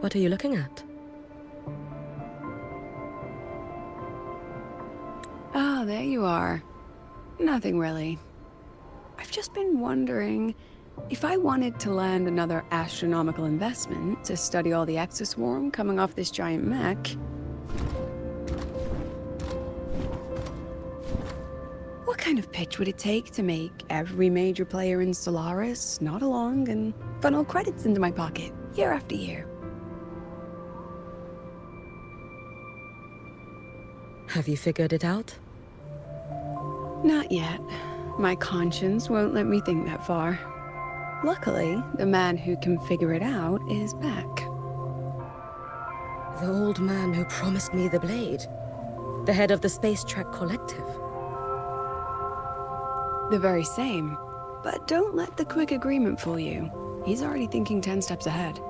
What are you looking at? Ah, there you are. Nothing really. I've just been wondering, if I wanted to land another astronomical investment to study all the exoswarm coming off this giant mech, what kind of pitch would it take to make every major player in Solaris nod along and funnel credits into my pocket year after year? Have you figured it out? Not yet. My conscience won't let me think that far. Luckily, the man who can figure it out is back. The old man who promised me the blade. The head of the Space Trek Collective. The very same. But don't let the quick agreement fool you. He's already thinking 10 steps ahead.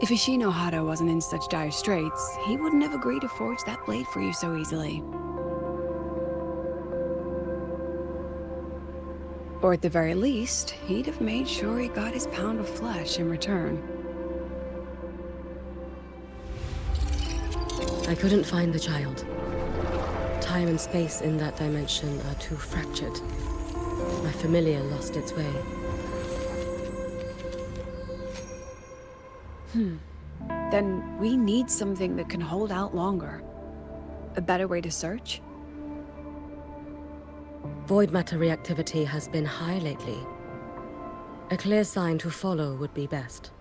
If Ishino Hado wasn't in such dire straits, he wouldn't have agreed to forge that blade for you so easily. Or at the very least, he'd have made sure he got his pound of flesh in return. I couldn't find the child. Time and space in that dimension are too fractured. My familiar lost its way. Then we need something that can hold out longer. A better way to search? Void matter reactivity has been high lately. A clear sign to follow would be best.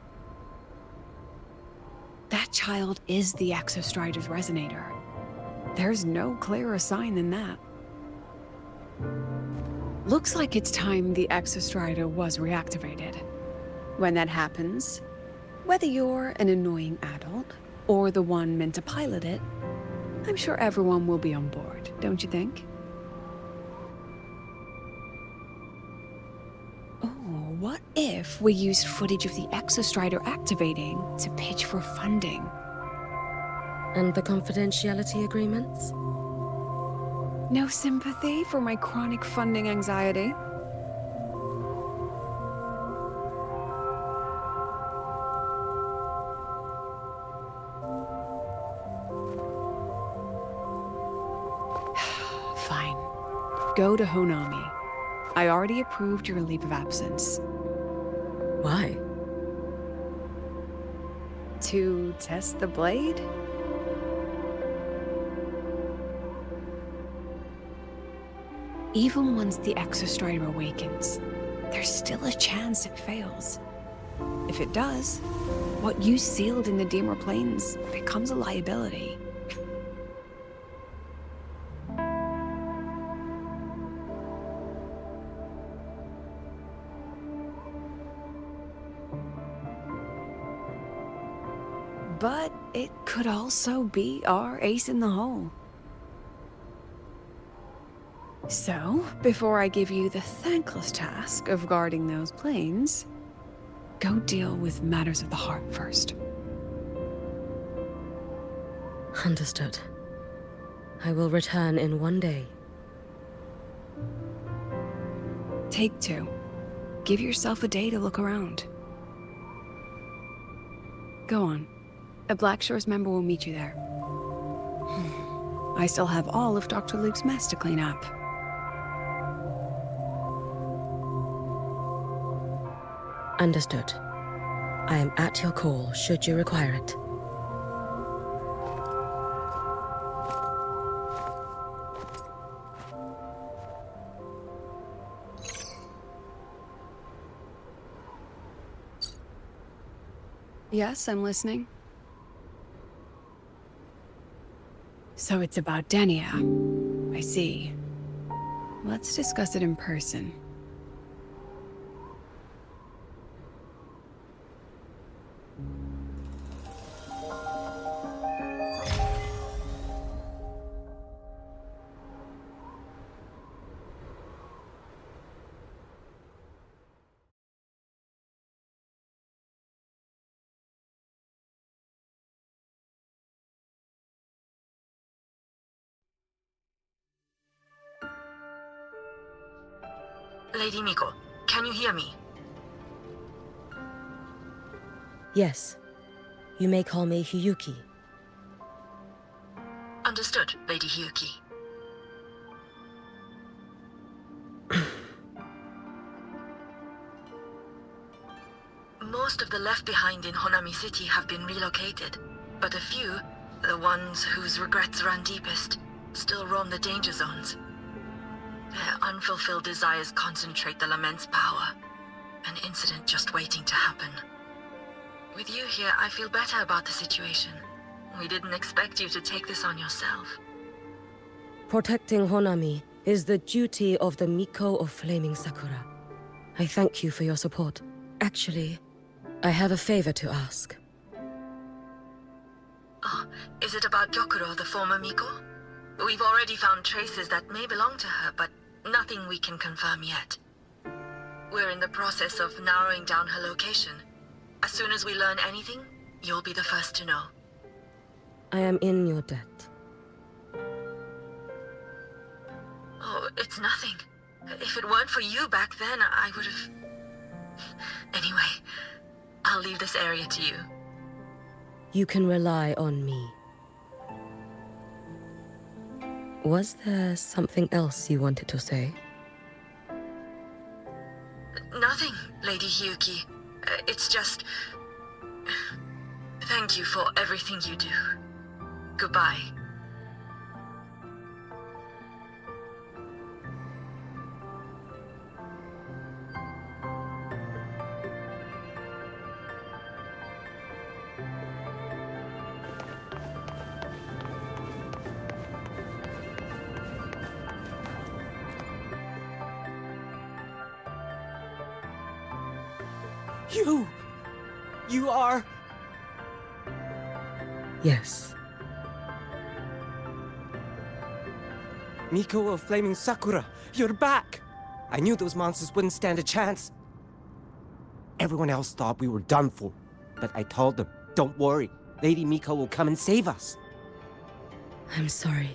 That child is the Exostrider's resonator. There's no clearer sign than that. Looks like it's time the Exostrider was reactivated. When that happens, whether you're an annoying adult or the one meant to pilot it, I'm sure everyone will be on board, don't you think? Oh, what if we used footage of the Exostrider activating to pitch for funding? And the confidentiality agreements? No sympathy for my chronic funding anxiety? Fine. Go to Honami. I already approved your leave of absence. Why? To test the blade? Even once the Exostrider awakens, there's still a chance it fails. If it does, what you sealed in the Dimmer Plains becomes a liability. But it could also be our ace in the hole. So, before I give you the thankless task of guarding those planes, go deal with matters of the heart first. Understood. I will return in 1 day. Take 2. Give yourself a day to look around. Go on. A Black Shores member will meet you there. I still have all of Dr. Luke's mess to clean up. Understood. I am at your call, should you require it. Yes, I'm listening. So it's about Denia. I see. Let's discuss it in person. Lady Miko, can you hear me? Yes. You may call me Hiyuki. Understood, Lady Hiyuki. Most of the left behind in Honami City have been relocated, but a few, the ones whose regrets run deepest, still roam the danger zones. Their unfulfilled desires concentrate the Lament's power. An incident just waiting to happen. With you here, I feel better about the situation. We didn't expect you to take this on yourself. Protecting Honami is the duty of the Miko of Flaming Sakura. I thank you for your support. Actually, I have a favor to ask. Oh, is it about Gyokuro, the former Miko? We've already found traces that may belong to her, but nothing we can confirm yet. We're in the process of narrowing down her location. As soon as we learn anything, you'll be the first to know. I am in your debt. Oh, it's nothing. If it weren't for you back then, I would have... Anyway, I'll leave this area to you. You can rely on me. Was there something else you wanted to say? Nothing, Lady Hiyuki. It's just... Thank you for everything you do. Goodbye. You are... Yes. Miko of Flaming Sakura, you're back! I knew those monsters wouldn't stand a chance. Everyone else thought we were done for, but I told them, don't worry, Lady Miko will come and save us. I'm sorry.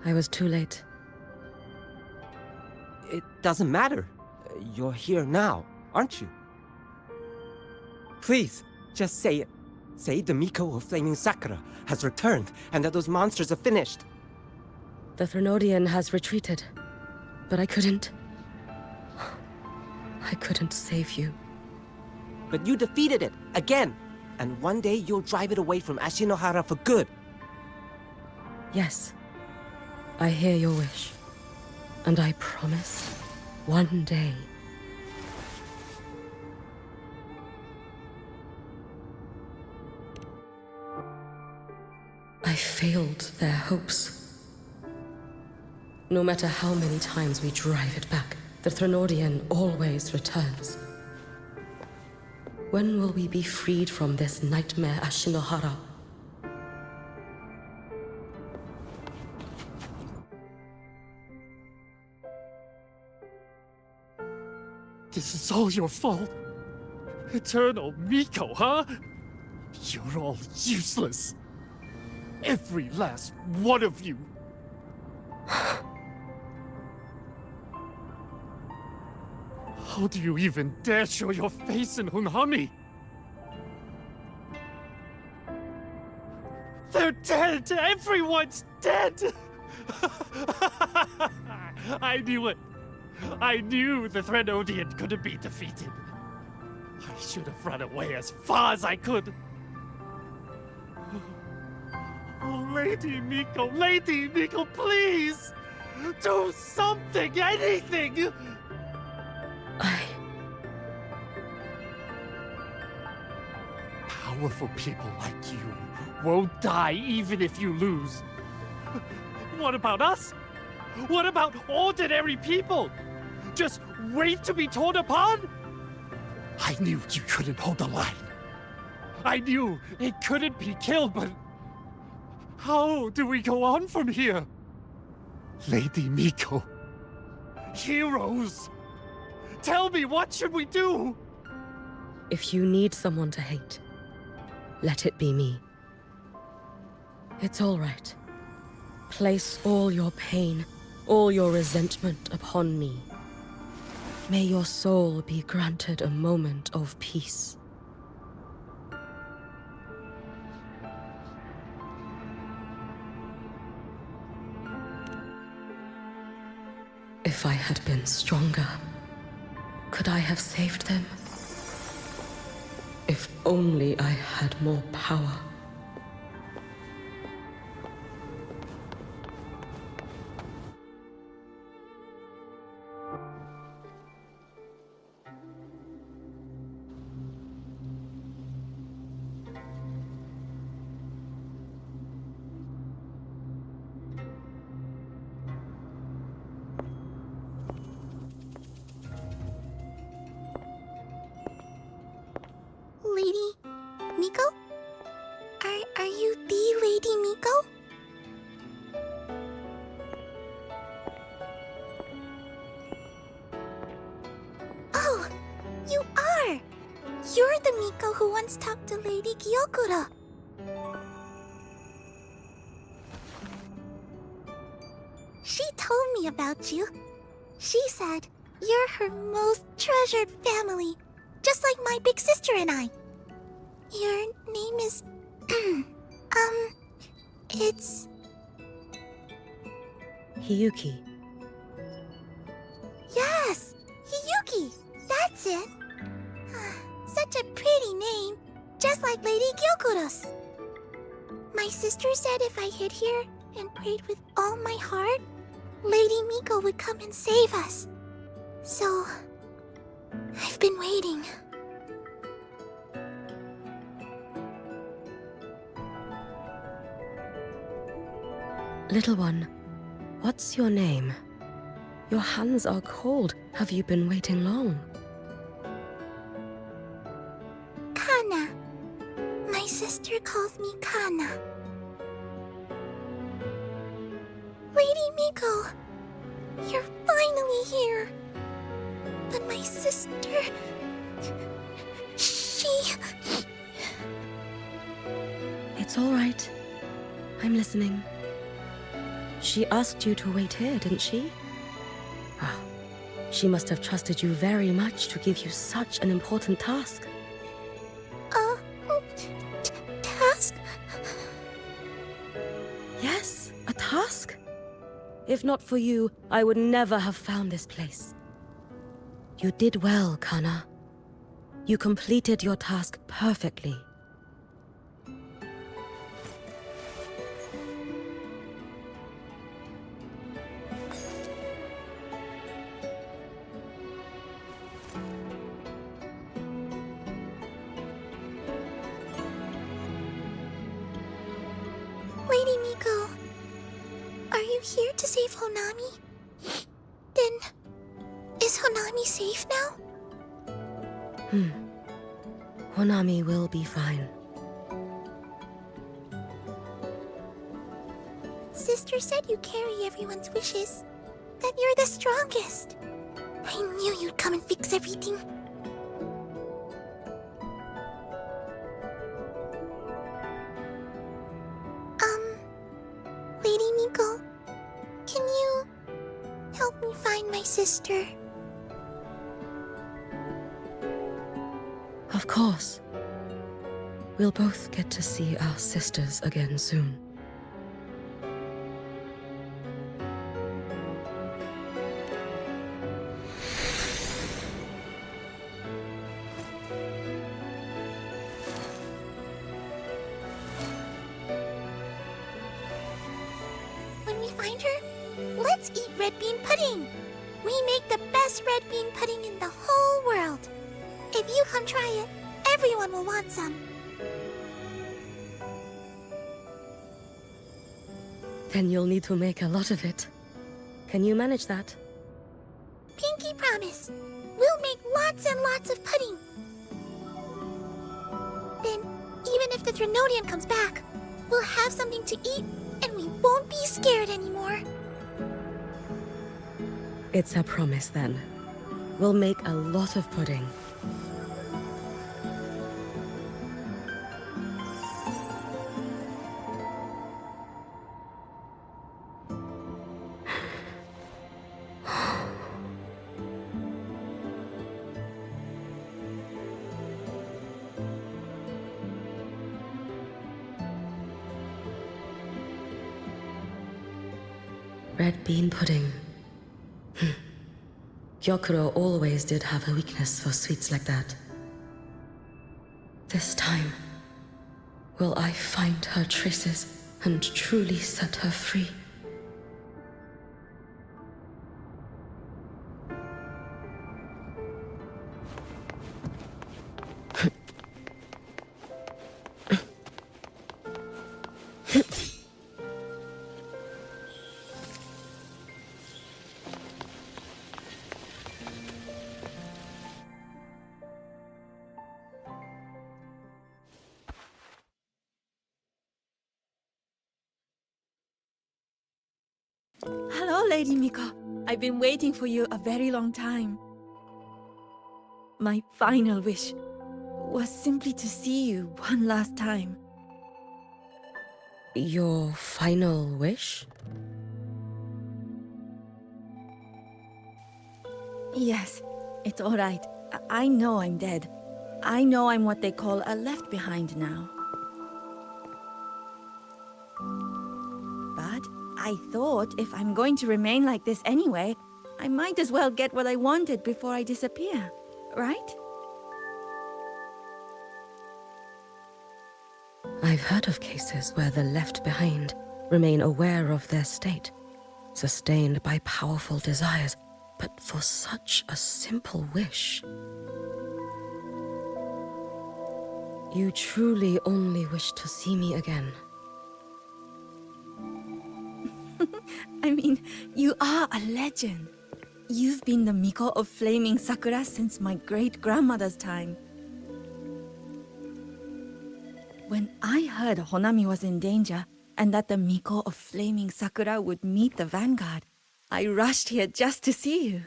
I was too late. It doesn't matter. You're here now, aren't you? Please, just say it. Say the Miko of Flaming Sakura has returned and that those monsters are finished. The Thrunodian has retreated, but I couldn't save you. But you defeated it, again! And one day you'll drive it away from Ashinohara for good. Yes. I hear your wish. And I promise, one day. I failed their hopes. No matter how many times we drive it back, the Thrunodian always returns. When will we be freed from this nightmare Ashinohara? This is all your fault. Eternal Miko, huh? You're all useless. Every last one of you. How do you even dare show your face in Hunami? They're dead! Everyone's dead! I knew it! I knew the Threnodian couldn't be defeated. I should have run away as far as I could. Oh, Lady Miko, please! Do something, anything! Powerful people like you won't die even if you lose. What about us? What about ordinary people? Just wait to be torn apart? I knew you couldn't hold the line. I knew it couldn't be killed, but how do we go on from here? Lady Miko, heroes, tell me, what should we do? If you need someone to hate, let it be me. It's all right. Place all your pain, all your resentment upon me. May your soul be granted a moment of peace. If I had been stronger, could I have saved them? If only I had more power. Lady Miko? Are you the Lady Miko? Oh, you are! You're the Miko who once talked to Lady Gyokura. She told me about you. She said you're her most treasured family, just like my big sister and I. Your name is... it's... Hiyuki. Yes! Hiyuki! That's it! Such a pretty name, just like Lady Gyokura's. My sister said if I hid here and prayed with all my heart, Lady Miko would come and save us. So... I've been waiting. Little one, what's your name? Your hands are cold. Have you been waiting long? Kana. My sister calls me Kana. Lady Miko, you're finally here. But my sister... She... It's all right. I'm listening. She asked you to wait here, didn't she? Wow. She must have trusted you very much to give you such an important task. Task? Yes, a task. If not for you, I would never have found this place. You did well, Kana. You completed your task perfectly. Lady Miko, are you here to save Honami? Then, is Honami safe now? Honami will be fine. Sister said you carry everyone's wishes. That you're the strongest. I knew you'd come and fix everything. my sister? Of course. We'll both get to see our sisters again soon. When we find her, let's eat red bean pudding. We make the best red bean pudding in the whole world. If you come try it, everyone will want some. Then you'll need to make a lot of it. Can you manage that? Pinky promise. We'll make lots and lots of pudding. Then, even if the Drenodian comes back, we'll have something to eat and we won't be scared anymore. It's a promise then. We'll make a lot of pudding. Red bean pudding. Gyokuro always did have a weakness for sweets like that. This time, will I find her traces and truly set her free? Hello, Lady Miko. I've been waiting for you a very long time. My final wish was simply to see you one last time. Your final wish? Yes, it's all right. I know I'm dead. I know I'm what they call a left behind now. But I thought if I'm going to remain like this anyway, I might as well get what I wanted before I disappear, right? I've heard of cases where the left behind remain aware of their state, sustained by powerful desires, but for such a simple wish. You truly only wish to see me again. I mean, you are a legend. You've been the Miko of Flaming Sakura since my great-grandmother's time. When I heard Honami was in danger, and that the Miko of Flaming Sakura would meet the vanguard, I rushed here just to see you.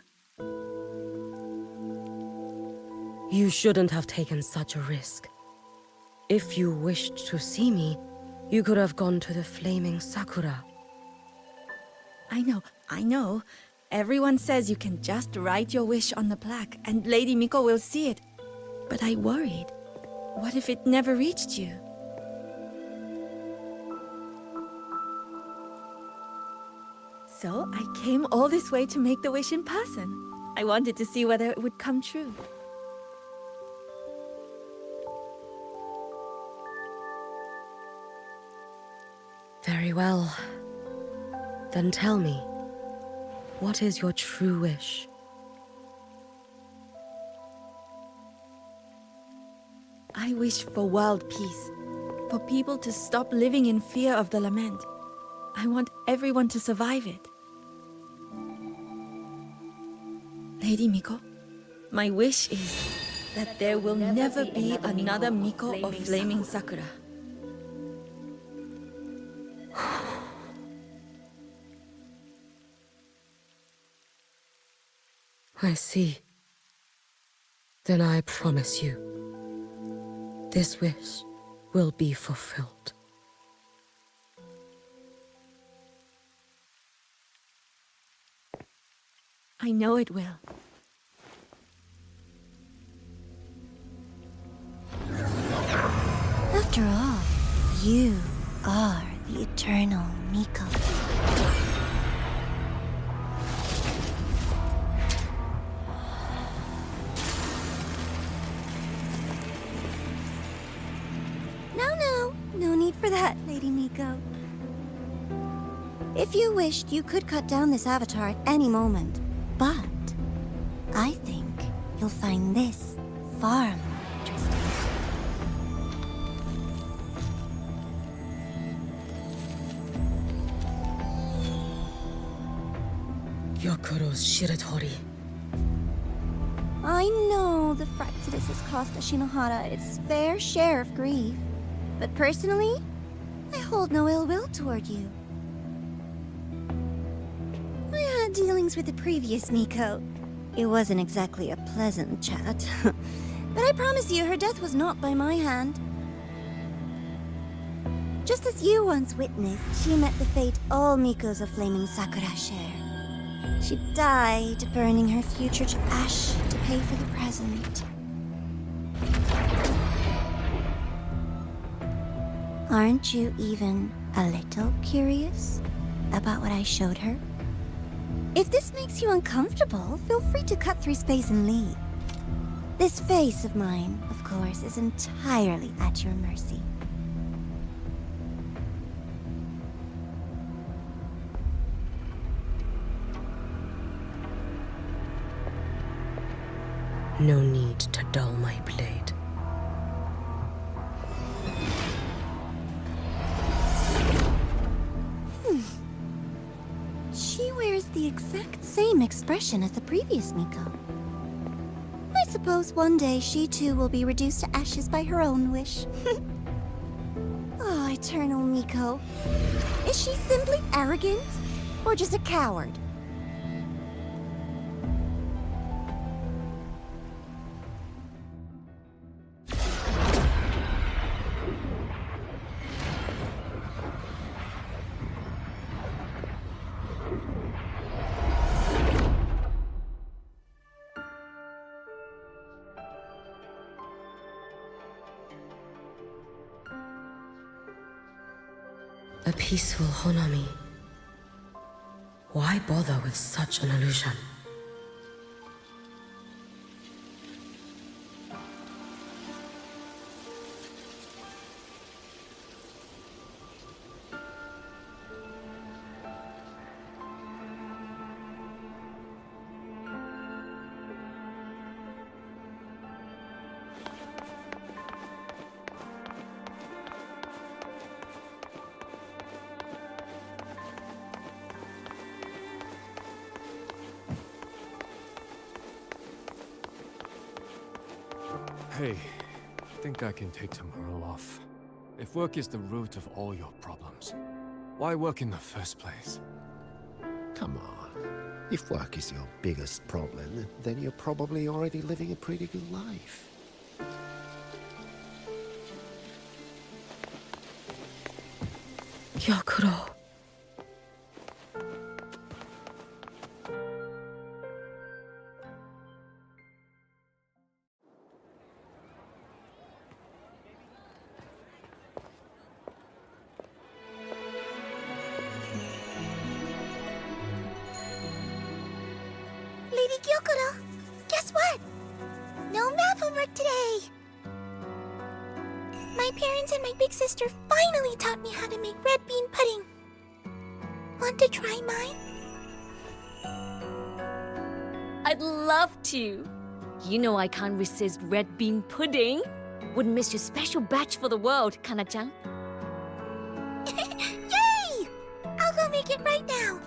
You shouldn't have taken such a risk. If you wished to see me, you could have gone to the Flaming Sakura. I know. Everyone says you can just write your wish on the plaque and Lady Miko will see it. But I worried. What if it never reached you? So I came all this way to make the wish in person. I wanted to see whether it would come true. Very well. Then tell me, what is your true wish? I wish for world peace, for people to stop living in fear of the lament. I want everyone to survive it. Lady Miko, my wish is that there will never be another Miko of Flaming Sakura. I see. Then I promise you, this wish will be fulfilled. I know it will. After all, you are the eternal Miko. No need for that, Lady Miko. If you wished, you could cut down this avatar at any moment. But I think you'll find this far more interesting. Gyokuro's Shiratori. I know the Fraxidus has cost Ashinohara its fair share of grief. But personally, I hold no ill will toward you. I had dealings with the previous Miko. It wasn't exactly a pleasant chat. But I promise you, her death was not by my hand. Just as you once witnessed, she met the fate all Mikos of Flaming Sakura share. She died, burning her future to ash to pay for the present. Aren't you even a little curious about what I showed her? If this makes you uncomfortable, feel free to cut through space and leave. This face of mine, of course, is entirely at your mercy. No need to dull my blade. She wears the exact same expression as the previous Miko. I suppose one day she too will be reduced to ashes by her own wish. Oh, eternal Miko. Is she simply arrogant? Or just a coward? A peaceful Honami. Why bother with such an illusion? Hey, I think I can take tomorrow off. If work is the root of all your problems, why work in the first place? Come on. If work is your biggest problem, then you're probably already living a pretty good life. Gyokuro. Lady Gyokuro, guess what? No map homework today! My parents and my big sister finally taught me how to make red bean pudding. Want to try mine? I'd love to. You know I can't resist red bean pudding. Wouldn't miss your special batch for the world, Kana-chan. Yay! I'll go make it right now.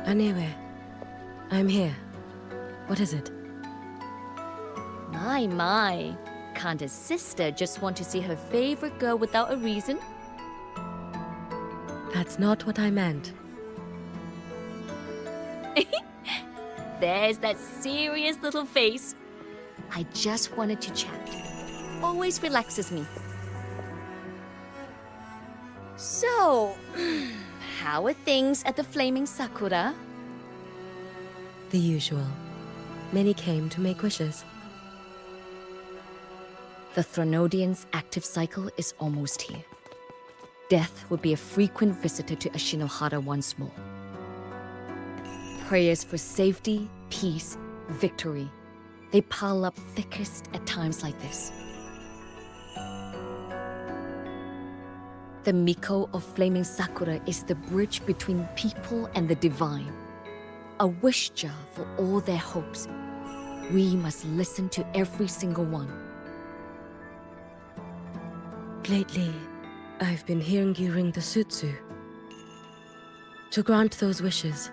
Anyway, I'm here. What is it? My. Can't a sister just want to see her favorite girl without a reason? That's not what I meant. There's that serious little face. I just wanted to chat. Always relaxes me. So, how are things at the Flaming Sakura? The usual. Many came to make wishes. The Thronodian's active cycle is almost here. Death will be a frequent visitor to Ashinohara once more. Prayers for safety, peace, victory. They pile up thickest at times like this. The Miko of Flaming Sakura is the bridge between people and the divine. A wish jar for all their hopes. We must listen to every single one. Lately, I've been hearing you ring the sutsu. To grant those wishes,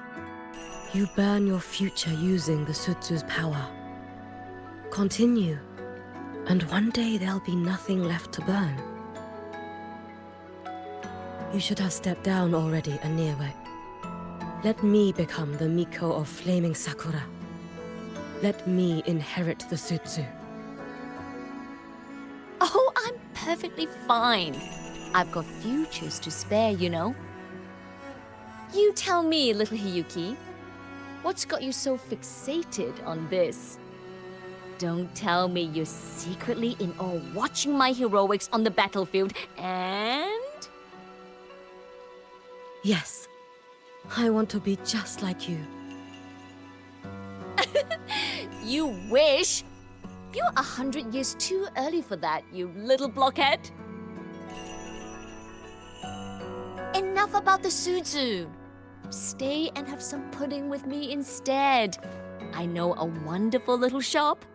you burn your future using the sutsu's power. Continue, and one day there'll be nothing left to burn. You should have stepped down already, Aniewe. Let me become the Miko of Flaming Sakura. Let me inherit the sutsu. Oh, I'm perfectly fine. I've got futures to spare, you know. You tell me, little Hiyuki, what's got you so fixated on this? Don't tell me you're secretly in awe watching my heroics on the battlefield and... Yes, I want to be just like you. You wish? You're 100 years too early for that, you little blockhead. Enough about the sutsu. Stay and have some pudding with me instead. I know a wonderful little shop.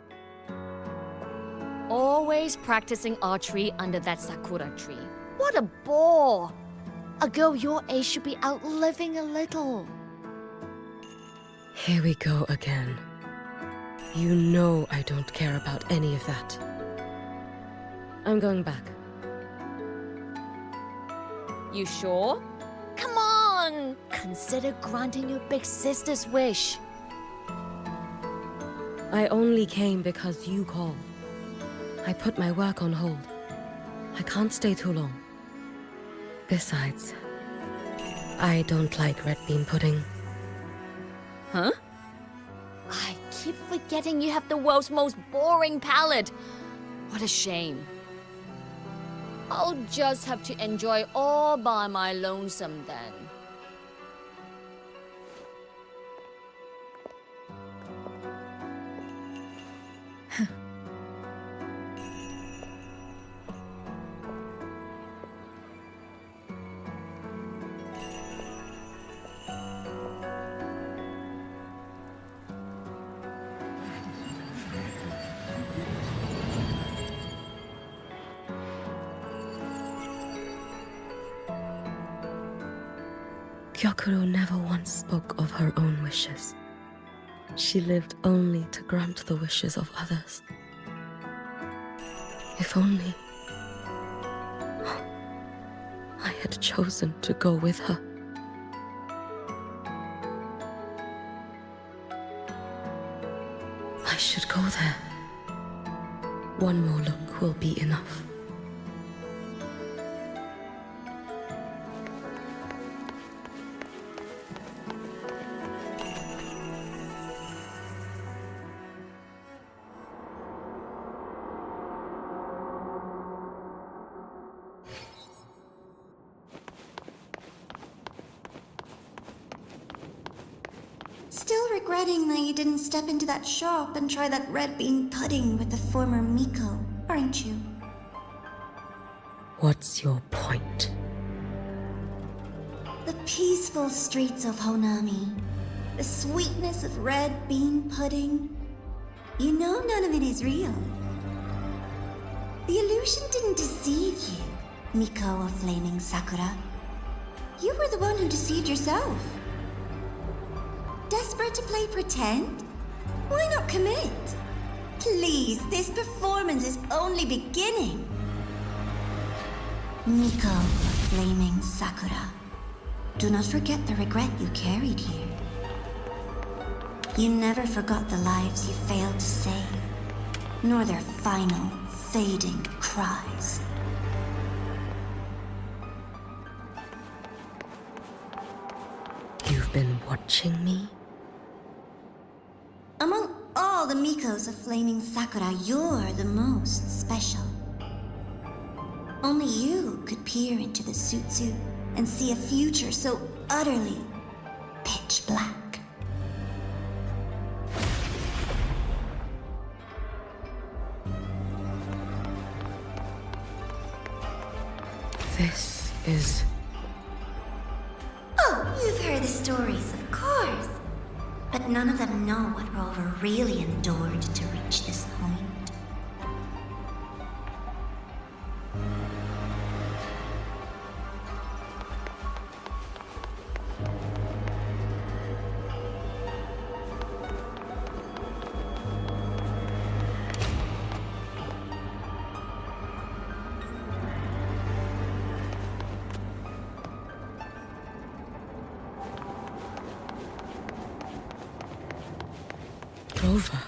Always practicing archery under that sakura tree. What a bore! A girl your age should be out living a little. Here we go again. You know I don't care about any of that. I'm going back. You sure? Come on! Consider granting your big sister's wish. I only came because you called. I put my work on hold. I can't stay too long. Besides, I don't like red bean pudding. Huh? I keep forgetting you have the world's most boring palate. What a shame. I'll just have to enjoy all by my lonesome then. Gyokuro never once spoke of her own wishes. She lived only to grant the wishes of others. If only I had chosen to go with her. I should go there. One more look will be enough. Still regretting that you didn't step into that shop and try that red bean pudding with the former Miko, aren't you? What's your point? The peaceful streets of Honami, the sweetness of red bean pudding. You know none of it is real. The illusion didn't deceive you, Miko of Flaming Sakura. You were the one who deceived yourself. Desperate to play pretend? Why not commit? Please, this performance is only beginning. Miko of Flaming Sakura, do not forget the regret you carried here. You never forgot the lives you failed to save. nor their final, fading cries. You've been watching me? Among all the Mikos of Flaming Sakura, you're the most special. Only you could peer into the Sutsu and see a future so utterly pitch black. This is... Oh, you've heard the stories, of course. But none of them know what Rover really endured to reach this point. Rover.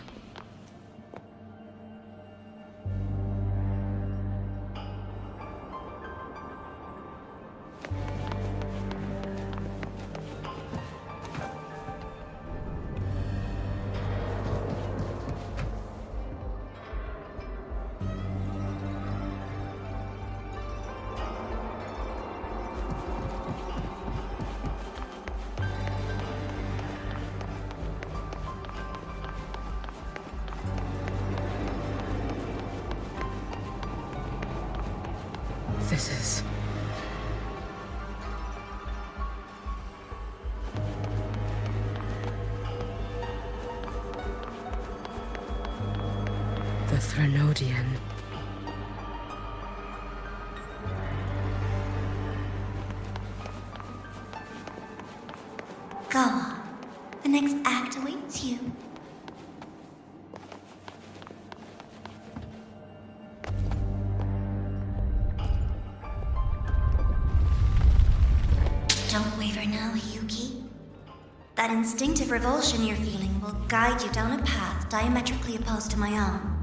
This is... the Threnodian. Go on. The next act awaits you. Don't waver now, Yuki. That instinctive revulsion you're feeling will guide you down a path diametrically opposed to my own.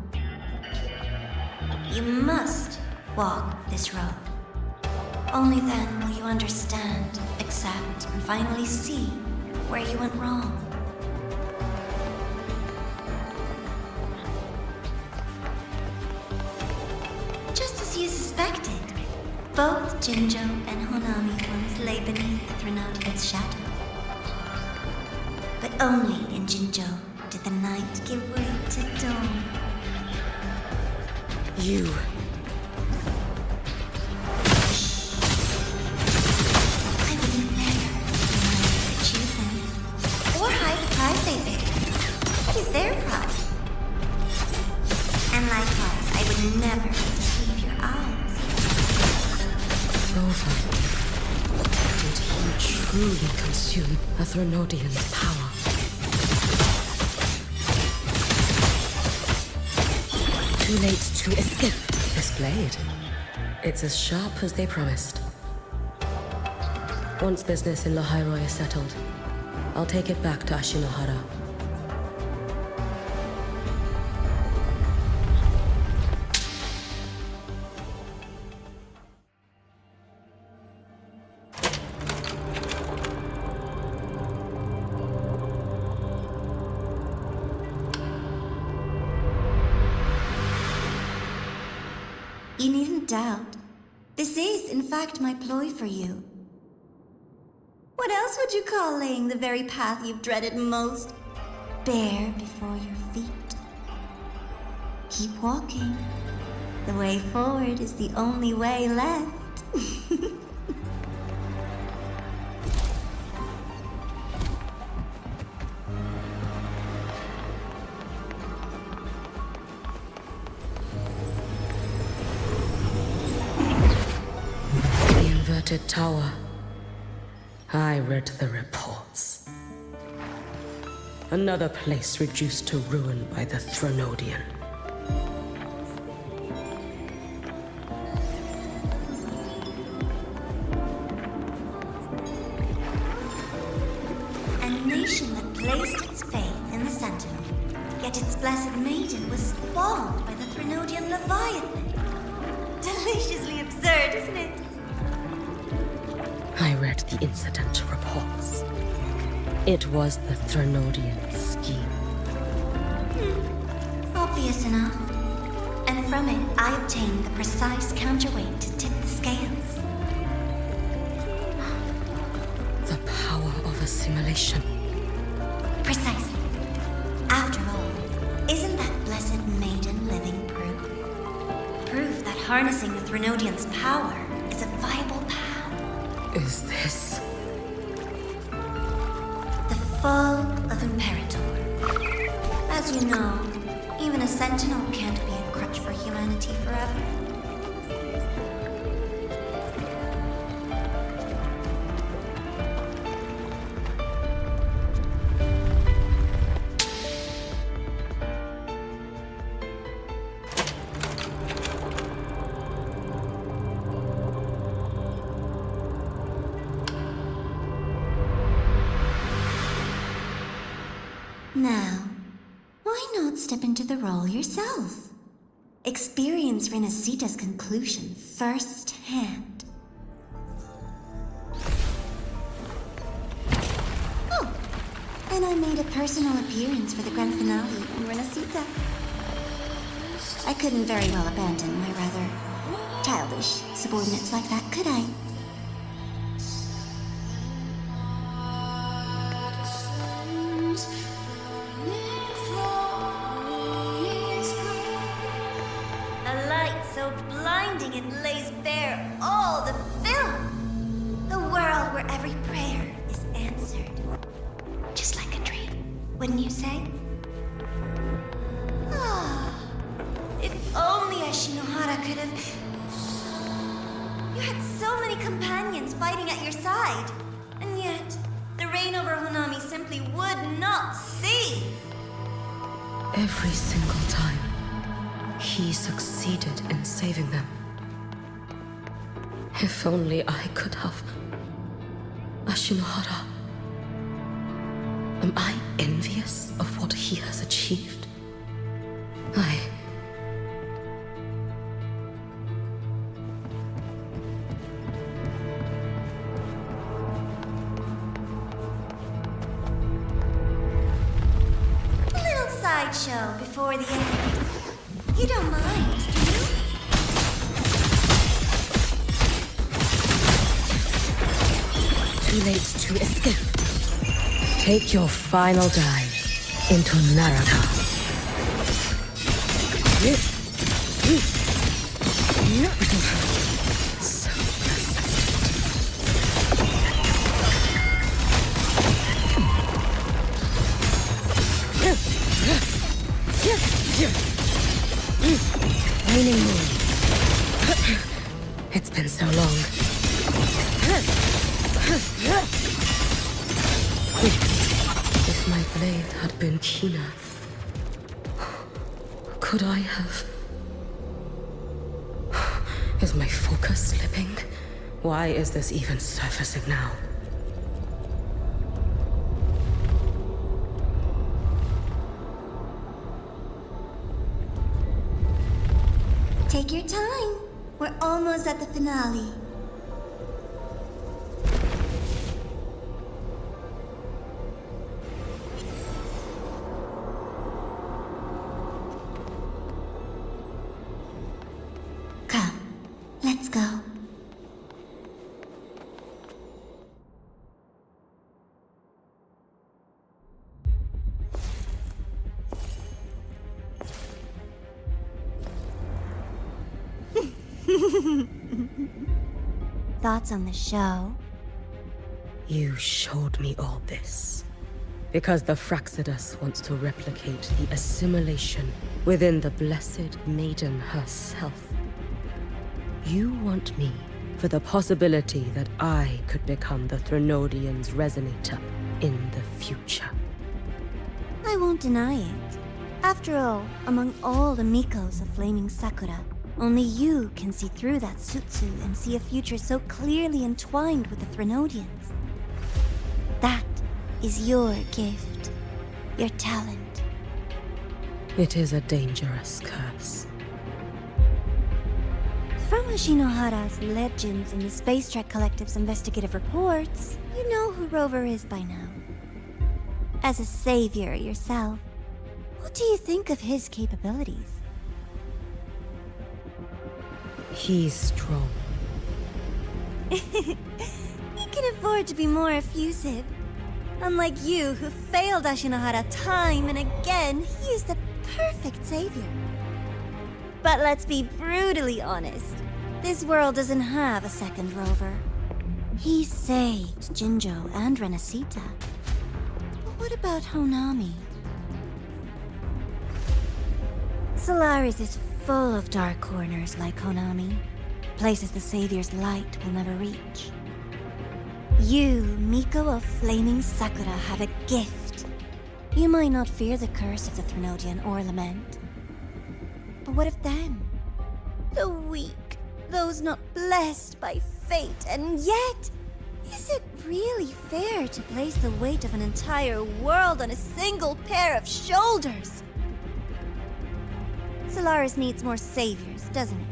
You must walk this road. Only then will you understand, accept, and finally see where you went wrong. Just as you suspected, both Jinjo and Honami once lay beneath the Threnodian's shadow. But only in Jinjo did the night give way to dawn. You... I would never deny their achievements or hide the prize they bear. It is their prize. And likewise, I would never deceive your eyes. Rover. Did he truly consume a Threnodian's power? Too late to escape. This blade. It's as sharp as they promised. Once business in Lahai-Roi is settled, I'll take it back to Ashinohara. You needn't doubt. This is, in fact, my ploy for you. What else would you call laying the very path you've dreaded most bare before your feet? Keep walking. The way forward is the only way left. Tower. I read the reports. Another place reduced to ruin by the Threnodian. A nation that placed its faith in the Sentinel, Yet its blessed maiden was spawned by the Threnodian Leviathan. Deliciously absurd, isn't it? I read the incident reports. It was the Threnodian scheme. Obvious enough. And from it, I obtained the precise counterweight to tip the scales. The power of assimilation. Precisely. After all, isn't that blessed maiden living proof? Proof that harnessing the Threnodian's power is a viable path. Is this... The fall of Imperator. As you know, even a sentinel can't be a crutch for humanity forever. Now, why not step into the role yourself? Experience Renacita's conclusion firsthand. Oh, and I made a personal appearance for the grand finale in Renacita. I couldn't very well abandon my rather childish subordinates like that, could I? So blinding it lays bare all the film. The world where every prayer is answered. Just like a dream, wouldn't you say? Ah, if only Ashinohara could have... You had so many companions fighting at your side. And yet, the reign over Honami simply would not cease. Every single time. He succeeded in saving them. If only I could have... Ashinohara. Am I envious of what he has achieved? A little sideshow before the end. You don't mind, do you? Too late to escape. Take your final dive into Naraka. So Raining moon. It's been so long. If my blade had been keener, could I have... Is my focus slipping? Why is this even surfacing now? Take your time. We're almost at the finale. Come, let's go. Thoughts on the show? You showed me all this. Because the Fraxidus wants to replicate the assimilation within the Blessed Maiden herself. You want me for the possibility that I could become the Threnodian's resonator in the future. I won't deny it. After all, among all the Mikos of Flaming Sakura, only you can see through that Sutsu and see a future so clearly entwined with the Threnodians. That is your gift, your talent. It is a dangerous curse. From Ashinohara's legends in the Space Trek Collective's investigative reports, you know who Rover is by now. As a savior yourself, what do you think of his capabilities? He's strong. He can afford to be more effusive. Unlike you, who failed Ashinohara time and again, he is the perfect savior. But let's be brutally honest. This world doesn't have a second Rover. He saved Jinjo and Renacita. But what about Honami? Solaris is full of dark corners like Honami. Places the Savior's light will never reach. You, Miko of Flaming Sakura, have a gift. You might not fear the curse of the Threnodian or Lament. But what of them? The weak, those not blessed by fate, and yet, is it really fair to place the weight of an entire world on a single pair of shoulders? Solaris needs more saviors, doesn't it?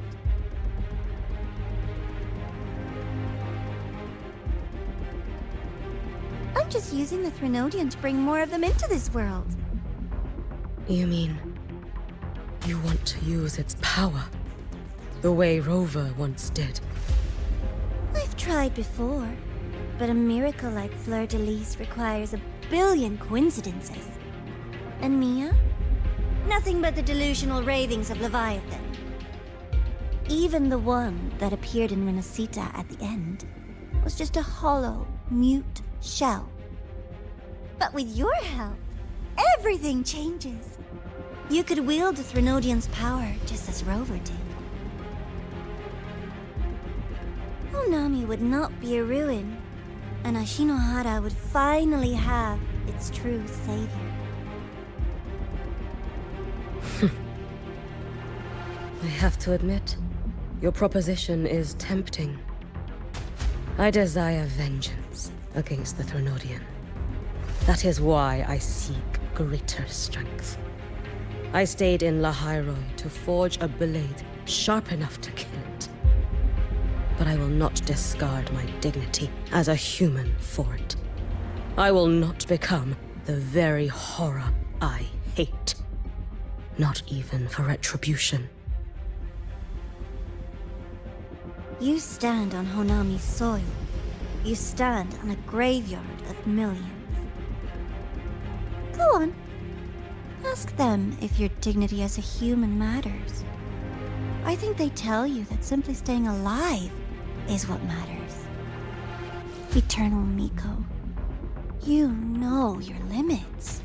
I'm just using the Threnodian to bring more of them into this world. You mean you want to use its power the way Rover once did? I've tried before, but a miracle like Fleur-de-Lis requires a billion coincidences. And Mia? Nothing but the delusional ravings of Leviathan. Even the one that appeared in Renacita at the end was just a hollow, mute shell. But with your help, everything changes. You could wield the Threnodian's power just as Rover did. Honami would not be a ruin, and Ashinohara would finally have its true savior. I have to admit, your proposition is tempting. I desire vengeance against the Threnodian. That is why I seek greater strength. I stayed in Lahai-Roi to forge a blade sharp enough to kill it. But I will not discard my dignity as a human for it. I will not become the very horror I hate. Not even for retribution. You stand on Honami's soil. You stand on a graveyard of millions. Go on. Ask them if your dignity as a human matters. I think they tell you that simply staying alive is what matters. Eternal Miko, you know your limits.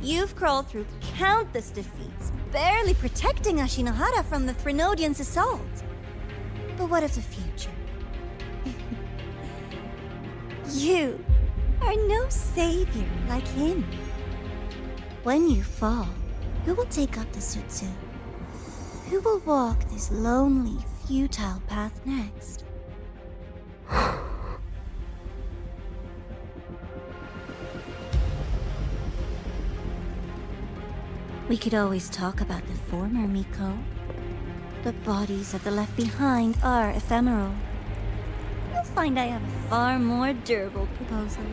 You've crawled through countless defeats, barely protecting Ashinohara from the Threnodian's assault. But what of the future? You are no savior like him. When you fall, who will take up the Sutsu? Who will walk this lonely, futile path next? We could always talk about the former, Miko. The bodies of the left behind are ephemeral. You'll find I have a far more durable proposal.